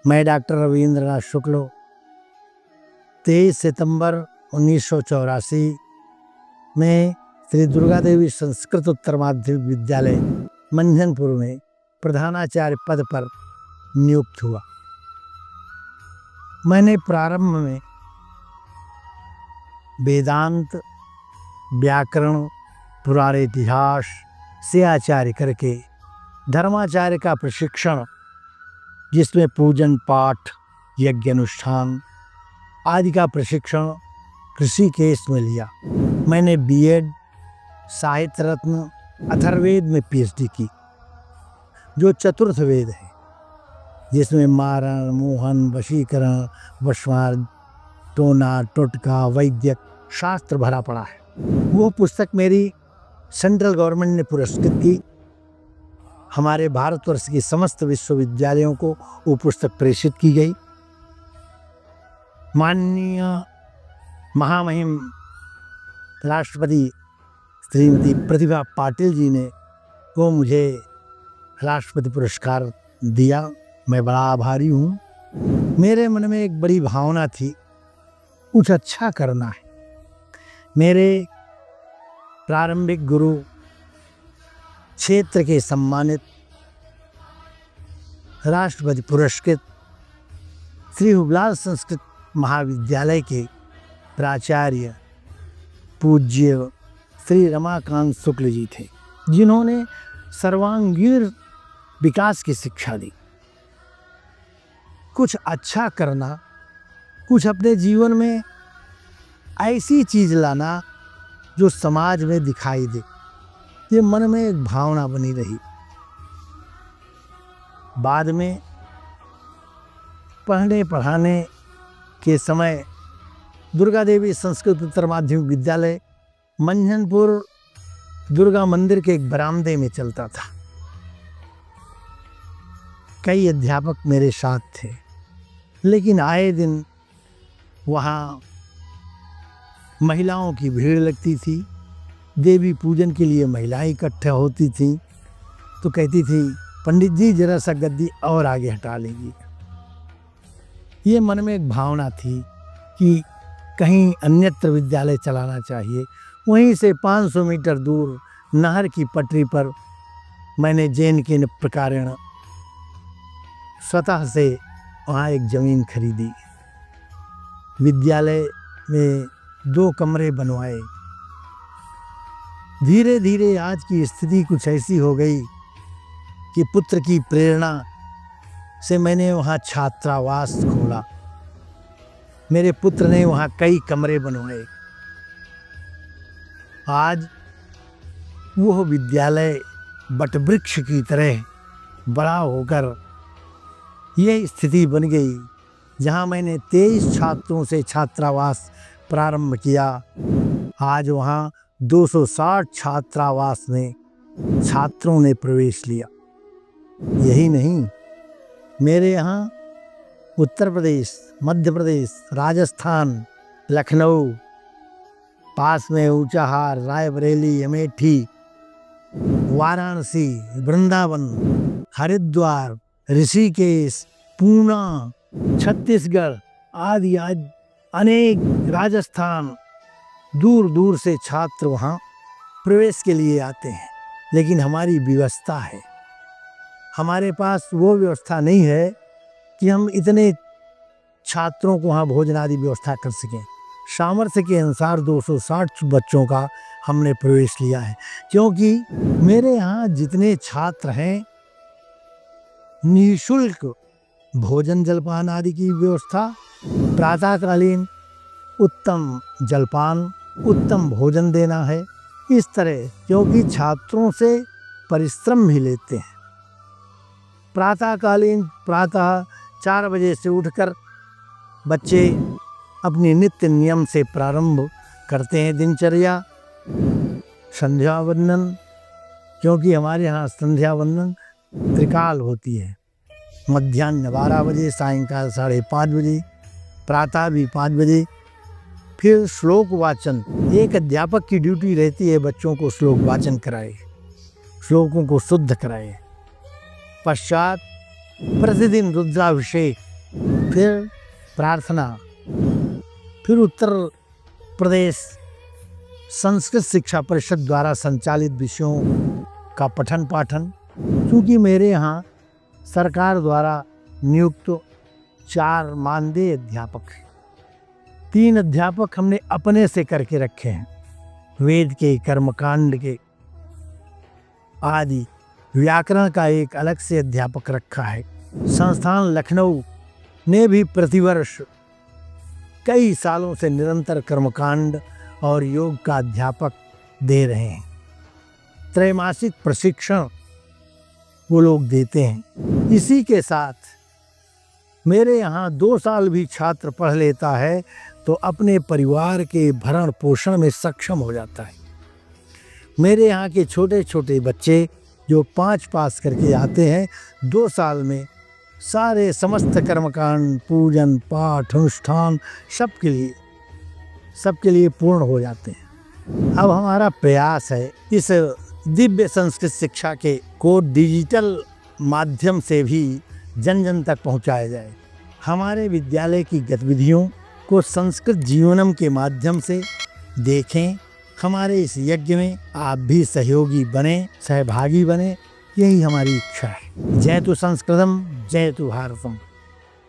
मैं डॉक्टर रविंद्रनाथ शुक्ल 23 सितंबर 1984 में श्री दुर्गा देवी संस्कृत उत्तर माध्यमिक विद्यालय मंझनपुर में प्रधानाचार्य पद पर नियुक्त हुआ। मैंने प्रारंभ में वेदांत, व्याकरण, पुराण इतिहास से आचार्य करके धर्माचार्य का प्रशिक्षण, जिसमें पूजन पाठ, यज्ञ अनुष्ठान आदि का प्रशिक्षण ऋषिकेश में लिया। मैंने बीएड, साहित्य रत्न, अथर्ववेद में पीएचडी की, जो चतुर्थ वेद है, जिसमें मारण, मोहन, वशीकरण, वशवार, टोना, टोटका, वैद्यक शास्त्र भरा पड़ा है। वो पुस्तक मेरी सेंट्रल गवर्नमेंट ने पुरस्कृत की। हमारे भारतवर्ष की समस्त विश्वविद्यालयों को वो पुस्तक प्रेषित की गई। माननीय महामहिम राष्ट्रपति श्रीमती प्रतिभा पाटिल जी ने वो मुझे राष्ट्रपति पुरस्कार दिया। मैं बड़ा आभारी हूँ। मेरे मन में एक बड़ी भावना थी, कुछ अच्छा करना है। मेरे प्रारंभिक गुरु, क्षेत्र के सम्मानित राष्ट्रपति पुरस्कृत श्री हुबलाल संस्कृत महाविद्यालय के प्राचार्य पूज्य श्री रमाकांत शुक्ल जी थे, जिन्होंने सर्वांगीण विकास की शिक्षा दी। कुछ अच्छा करना, कुछ अपने जीवन में ऐसी चीज लाना जो समाज में दिखाई दे, ये मन में एक भावना बनी रही। बाद में पढ़ने पढ़ाने के समय दुर्गा देवी संस्कृत उत्तर माध्यमिक विद्यालय मंझनपुर दुर्गा मंदिर के एक बरामदे में चलता था। कई अध्यापक मेरे साथ थे, लेकिन आए दिन वहाँ महिलाओं की भीड़ लगती थी। देवी पूजन के लिए महिलाएं इकट्ठा होती थी, तो कहती थी, पंडित जी जरा सा गद्दी और आगे हटा लीजिए। ये मन में एक भावना थी कि कहीं अन्यत्र विद्यालय चलाना चाहिए। वहीं से 500 मीटर दूर नहर की पटरी पर मैंने जैन के प्रकारेण स्वतः से वहाँ एक ज़मीन खरीदी। विद्यालय में 2 कमरे बनवाए। धीरे धीरे आज की स्थिति कुछ ऐसी हो गई कि पुत्र की प्रेरणा से मैंने वहाँ छात्रावास खोला। मेरे पुत्र ने वहाँ कई कमरे बनवाए। आज वह विद्यालय वटवृक्ष की तरह बड़ा होकर यह स्थिति बन गई, जहाँ मैंने 23 छात्रों से छात्रावास प्रारंभ किया। आज वहाँ 260 छात्रावास में छात्रों ने प्रवेश लिया। यही नहीं, मेरे यहाँ उत्तर प्रदेश, मध्य प्रदेश, राजस्थान, लखनऊ, पास में ऊंचाहार, रायबरेली, अमेठी, वाराणसी, वृंदावन, हरिद्वार, ऋषिकेश, पूना, छत्तीसगढ़ आदि आज अनेक, राजस्थान, दूर दूर से छात्र वहाँ प्रवेश के लिए आते हैं। लेकिन हमारी व्यवस्था है, हमारे पास वो व्यवस्था नहीं है कि हम इतने छात्रों को वहाँ भोजन आदि व्यवस्था कर सकें। सामर्थ्य के अनुसार 260 बच्चों का हमने प्रवेश लिया है, क्योंकि मेरे यहाँ जितने छात्र हैं, निःशुल्क भोजन जलपान आदि की व्यवस्था, प्रातःकालीन उत्तम जलपान, उत्तम भोजन देना है। इस तरह, क्योंकि छात्रों से परिश्रम भी लेते हैं। प्रातः 4 बजे से उठकर बच्चे अपनी नित्य नियम से प्रारंभ करते हैं दिनचर्या। संध्या वंदन, क्योंकि हमारे यहाँ संध्या वंदन त्रिकाल होती है। मध्याह्न 12 बजे, सायंकाल 5:30 बजे, प्रातः भी 5 बजे। फिर श्लोक वाचन, एक अध्यापक की ड्यूटी रहती है बच्चों को श्लोक वाचन कराए, श्लोकों को शुद्ध कराए। पश्चात प्रतिदिन रुद्राभिषेक फिर प्रार्थना, फिर उत्तर प्रदेश संस्कृत शिक्षा परिषद द्वारा संचालित विषयों का पठन पाठन। क्योंकि मेरे यहाँ सरकार द्वारा नियुक्त 4 मानदेय अध्यापक हैं। 3 अध्यापक हमने अपने से करके रखे हैं, वेद के, कर्मकांड के आदि। व्याकरण का एक अलग से अध्यापक रखा है। संस्थान लखनऊ ने भी प्रतिवर्ष कई सालों से निरंतर कर्मकांड और योग का अध्यापक दे रहे हैं। त्रैमासिक प्रशिक्षण वो लोग देते हैं। इसी के साथ मेरे यहाँ 2 साल भी छात्र पढ़ लेता है तो अपने परिवार के भरण पोषण में सक्षम हो जाता है। मेरे यहाँ के छोटे छोटे बच्चे जो 5 पास करके आते हैं, 2 साल में सारे समस्त कर्मकांड, पूजन पाठ, अनुष्ठान सबके लिए पूर्ण हो जाते हैं। अब हमारा प्रयास है इस दिव्य संस्कृत शिक्षा को डिजिटल माध्यम से भी जन जन तक पहुंचाया जाए। हमारे विद्यालय की गतिविधियों को संस्कृत जीवनम के माध्यम से देखें। हमारे इस यज्ञ में आप भी सहयोगी बने, सहभागी बने, यही हमारी इच्छा है। जय तु संस्कृतम, जय तु भारतम।